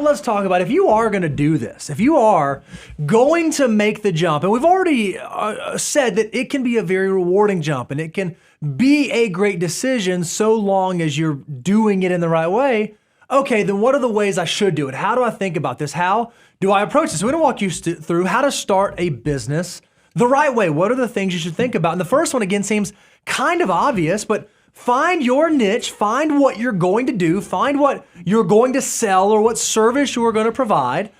let's talk about if you are going to do this, if you are going to make the jump, and we've already said that it can be a very rewarding jump and it can be a great decision so long as you're doing it in the right way. Okay, then what are the ways I should do it? How do I think about this? How do I approach this? We're going to walk you through how to start a business the right way. What are the things you should think about? And the first one, again, seems kind of obvious, but find your niche, find what you're going to do, find what you're going to sell or what service you're going to provide,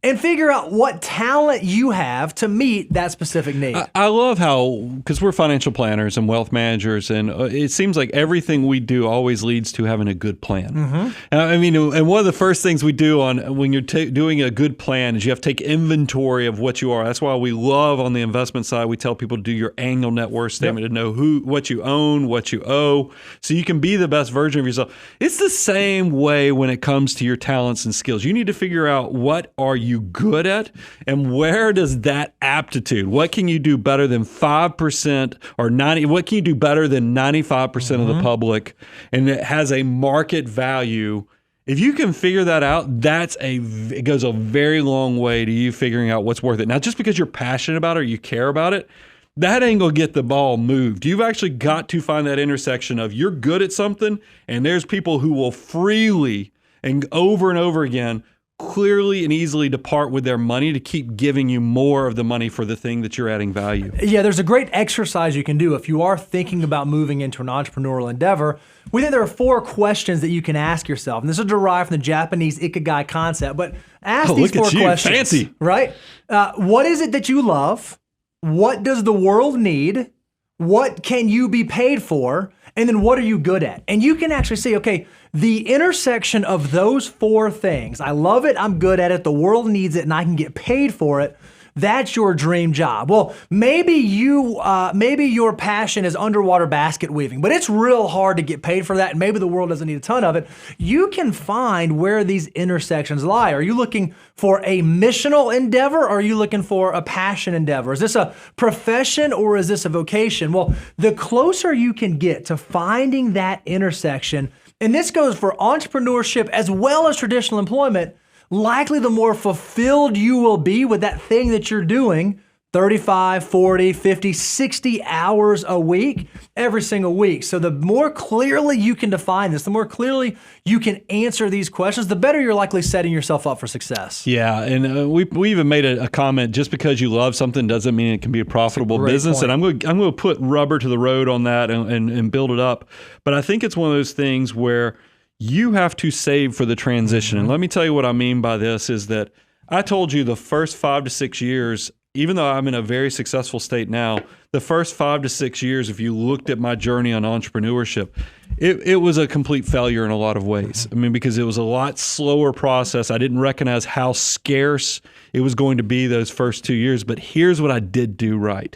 and figure out what talent you have to meet that specific need. I love how, because we're financial planners and wealth managers, and it seems like everything we do always leads to having a good plan. Mm-hmm. I mean, and one of the first things we do when you're doing a good plan is you have to take inventory of what you are. That's why we love on the investment side, we tell people to do your annual net worth statement to know what you own, what you owe, so you can be the best version of yourself. It's the same way when it comes to your talents and skills. You need to figure out what are you good at and where does that aptitude, what can you do better than 5% or 90, what can you do better than 95% of the public, and it has a market value. If you can figure that out, it goes a very long way to you figuring out what's worth it. Now, just because you're passionate about it or you care about it, that ain't gonna get the ball moved. You've actually got to find that intersection of you're good at something and there's people who will freely and over again clearly and easily depart with their money to keep giving you more of the money for the thing that you're adding value. Yeah, there's a great exercise you can do if you are thinking about moving into an entrepreneurial endeavor. We think there are 4 questions that you can ask yourself, and this is derived from the Japanese Ikigai concept, but ask these 4 questions. Fancy. Right? What is it that you love? What does the world need? What can you be paid for? And then what are you good at? And you can actually see, okay, the intersection of those 4 things, I love it, I'm good at it, the world needs it, and I can get paid for it. That's your dream job. Well, maybe your passion is underwater basket weaving, but it's real hard to get paid for that, and maybe the world doesn't need a ton of it. You can find where these intersections lie. Are you looking for a missional endeavor, or are you looking for a passion endeavor? Is this a profession or is this a vocation? Well, the closer you can get to finding that intersection, and this goes for entrepreneurship as well as traditional employment, likely the more fulfilled you will be with that thing that you're doing 35, 40, 50, 60 hours a week, every single week. So the more clearly you can define this, the more clearly you can answer these questions, the better you're likely setting yourself up for success. Yeah, and we even made a comment, just because you love something doesn't mean it can be a profitable business. Point. And I'm going to put rubber to the road on that and build it up. But I think it's one of those things where you have to save for the transition. And let me tell you what I mean by this is that I told you the first 5 to 6 years, even though I'm in a very successful state now, the first 5 to 6 years, if you looked at my journey on entrepreneurship, it was a complete failure in a lot of ways. I mean, because it was a lot slower process. I didn't recognize how scarce it was going to be those first 2 years. But here's what I did do right.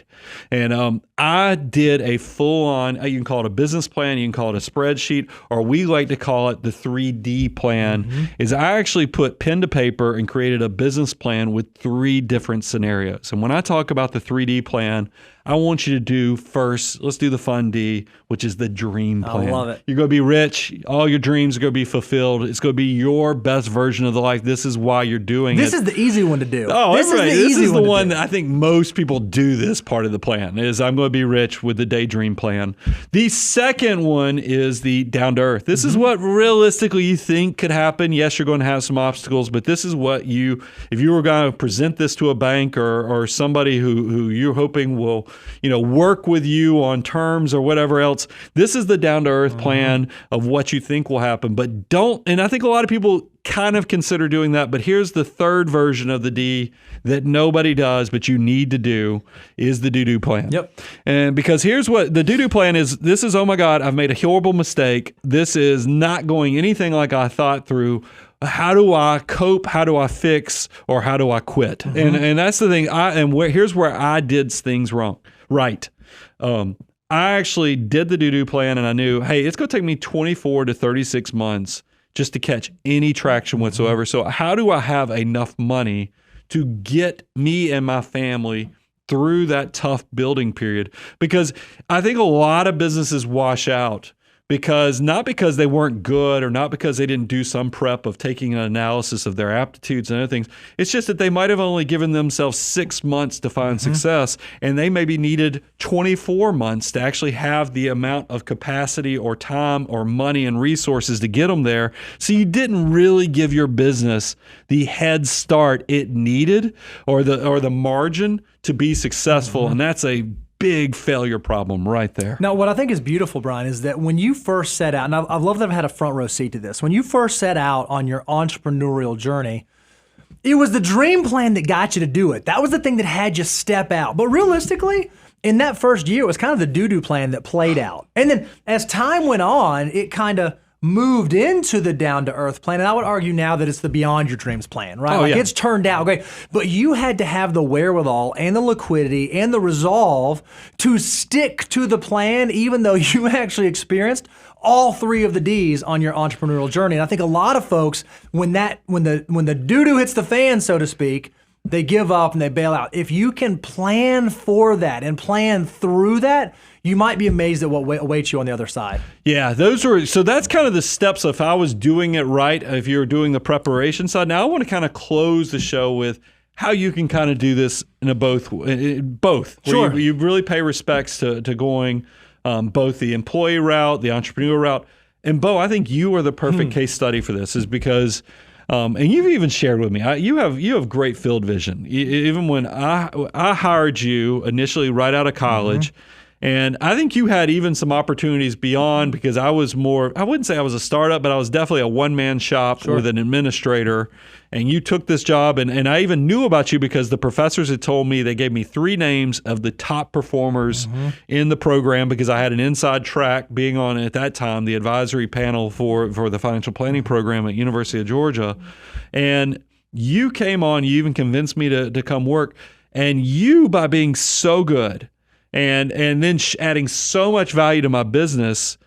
And I did a full-on, you can call it a business plan, you can call it a spreadsheet, or we like to call it the 3D plan, is I actually put pen to paper and created a business plan with 3 different scenarios. And when I talk about the 3D plan, I want you to do first, let's do the fun D, which is the dream plan. I love it. You're going to be rich. All your dreams are going to be fulfilled. It's going to be your best version of the life. This is why you're doing This it. is the easy one to do. Oh, this is the one that I think most people do this part of the plan, is I'm going to be rich with the daydream plan. The second one is the down to earth. This is what realistically you think could happen. Yes, you're going to have some obstacles, but this is what if you were going to present this to a bank or somebody who you're hoping will, work with you on terms or whatever else, this is the down to earth plan of what you think will happen. But and I think a lot of people kind of consider doing that, but here's the third version of the D that nobody does, but you need to do, is the do-do plan. Yep. And because here's what the do-do plan is. This is, oh my God, I've made a horrible mistake. This is not going anything like I thought through. How do I cope? How do I fix? Or how do I quit? And that's the thing. Here's where I did things wrong. Right. I actually did the do-do plan, and I knew, hey, it's going to take me 24 to 36 months just to catch any traction whatsoever. So how do I have enough money to get me and my family through that tough building period? Because I think a lot of businesses wash out not because they weren't good or not because they didn't do some prep of taking an analysis of their aptitudes and other things. It's just that they might have only given themselves 6 months to find success, and they maybe needed 24 months to actually have the amount of capacity or time or money and resources to get them there. So you didn't really give your business the head start it needed or the margin to be successful, and that's a big failure problem right there. Now, what I think is beautiful, Brian, is that when you first set out, and I love that I've had a front row seat to this, when you first set out on your entrepreneurial journey, it was the dream plan that got you to do it. That was the thing that had you step out. But realistically, in that first year, it was kind of the doo-doo plan that played out. And then as time went on, it kind of moved into the down-to-earth plan. And I would argue now that it's the beyond your dreams plan, right? It's turned out, okay. But you had to have the wherewithal and the liquidity and the resolve to stick to the plan, even though you actually experienced all 3 of the D's on your entrepreneurial journey. And I think a lot of folks, when the doo-doo hits the fan, so to speak, they give up and they bail out. If you can plan for that and plan through that, you might be amazed at what awaits you on the other side. Yeah, so that's kind of the steps. If I was doing it right, if you're doing the preparation side. Now I want to kind of close the show with how you can kind of do this in a both. Sure. You really pay respects to going both the employee route, the entrepreneur route. And Bo, I think you are the perfect case study for this, is because and you've even shared with me, you have great field vision. Even when I hired you initially right out of college, and I think you had even some opportunities beyond, because I was more, I wouldn't say I was a startup, but I was definitely a one-man shop with an administrator. And you took this job, and I even knew about you because the professors had told me, they gave me 3 names of the top performers in the program, because I had an inside track being on, at that time, the advisory panel for the financial planning program at University of Georgia. And you came on, you even convinced me to come work. And you, by being so good, and then adding so much value to my business,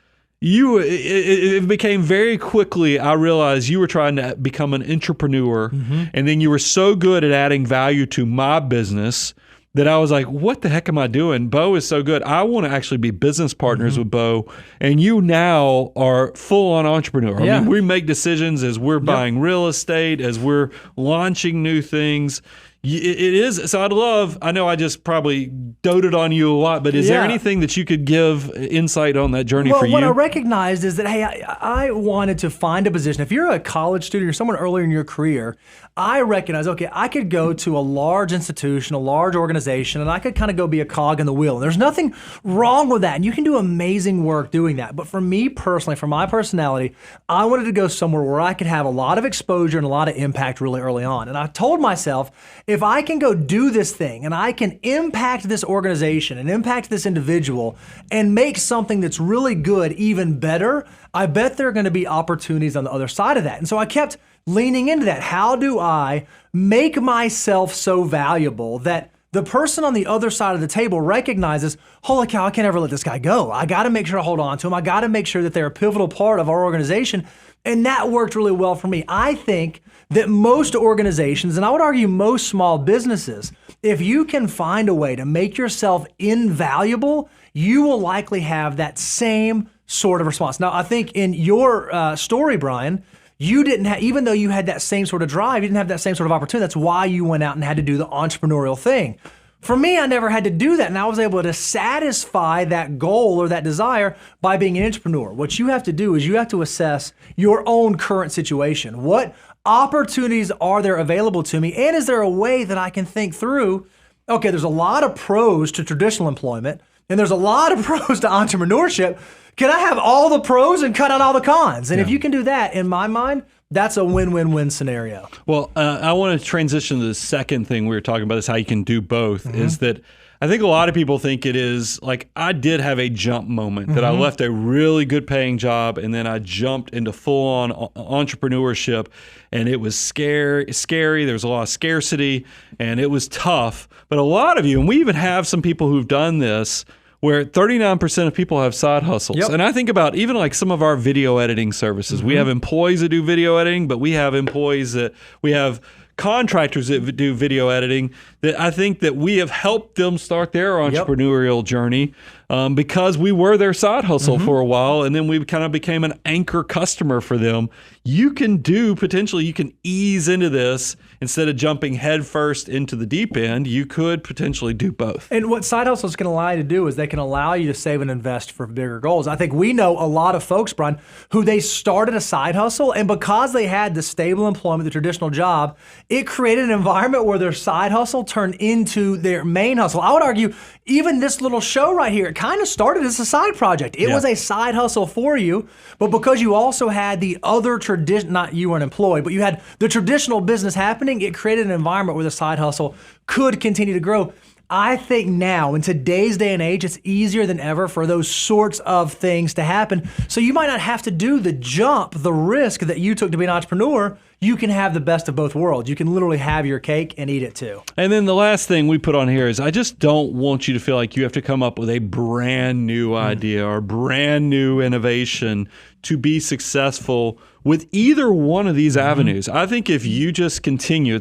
it became very quickly, I realized you were trying to become an entrepreneur, and then you were so good at adding value to my business that I was like, what the heck am I doing? Bo is so good. I want to actually be business partners with Bo, and you now are full-on entrepreneur. I mean, we make decisions as we're buying real estate, as we're launching new things. It is. So I know I just probably doted on you a lot, but is there anything that you could give insight on that journey for you? Well, what I recognized is that, hey, I wanted to find a position. If you're a college student or someone earlier in your career, I recognize, okay, I could go to a large institution, a large organization, and I could kind of go be a cog in the wheel. And there's nothing wrong with that. And you can do amazing work doing that. But for me personally, for my personality, I wanted to go somewhere where I could have a lot of exposure and a lot of impact really early on. And I told myself, if I can go do this thing and I can impact this organization and impact this individual and make something that's really good even better, I bet there are going to be opportunities on the other side of that. And so I kept leaning into that. How do I make myself so valuable that the person on the other side of the table recognizes, holy cow, I can't ever let this guy go. I got to make sure I hold on to him. I got to make sure that they're a pivotal part of our organization. And that worked really well for me. I think that most organizations, and I would argue most small businesses, if you can find a way to make yourself invaluable, you will likely have that same sort of response. Now, I think in your story, Brian, you didn't have, even though you had that same sort of drive, you didn't have that same sort of opportunity. That's why you went out and had to do the entrepreneurial thing. For me, I never had to do that, and I was able to satisfy that goal or that desire by being an entrepreneur. What you have to do is you have to assess your own current situation. What opportunities are there available to me, and is there a way that I can think through, okay, there's a lot of pros to traditional employment, and there's a lot of pros to entrepreneurship. Can I have all the pros and cut out all the cons? And if you can do that, in my mind, that's a win-win-win scenario. Well, I want to transition to the second thing we were talking about, is how you can do both, is that I think a lot of people think it is like, I did have a jump moment that I left a really good paying job and then I jumped into full-on entrepreneurship, and it was scary. There was a lot of scarcity and it was tough. But a lot of you, and we even have some people who've done this, where 39% of people have side hustles. And I think about even like some of our video editing services. We have employees that do video editing, but we have contractors that do video editing that I think that we have helped them start their entrepreneurial journey. because we were their side hustle for a while, and then we kind of became an anchor customer for them. You can ease into this instead of jumping headfirst into the deep end. You could potentially do both. And what side hustles can allow you to do is they can allow you to save and invest for bigger goals. I think we know a lot of folks, Brian, who they started a side hustle, and because they had the stable employment, the traditional job, it created an environment where their side hustle turned into their main hustle. I would argue even this little show right here, it kind of started as a side project. It was a side hustle for you, but because you also had the other tradition, not you weren't employed, but you had the traditional business happening, it created an environment where the side hustle could continue to grow. I think now, in today's day and age, it's easier than ever for those sorts of things to happen. So you might not have to do the jump, the risk that you took to be an entrepreneur. You can have the best of both worlds. You can literally have your cake and eat it too. And then the last thing we put on here is I just don't want you to feel like you have to come up with a brand new idea or brand new innovation to be successful with either one of these avenues. I think if you just continue,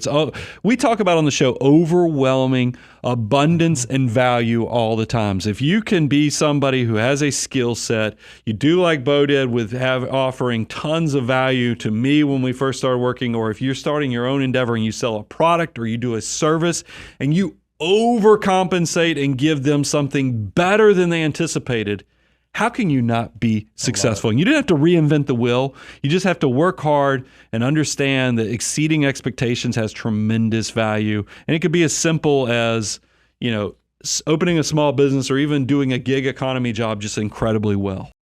we talk about on the show overwhelming abundance and value all the times. If you can be somebody who has a skill set, you do like Bo did with offering tons of value to me when we first started working, or if you're starting your own endeavor and you sell a product or you do a service and you overcompensate and give them something better than they anticipated, how can you not be successful? And you don't have to reinvent the wheel. You just have to work hard and understand that exceeding expectations has tremendous value. And it could be as simple as, opening a small business or even doing a gig economy job just incredibly well.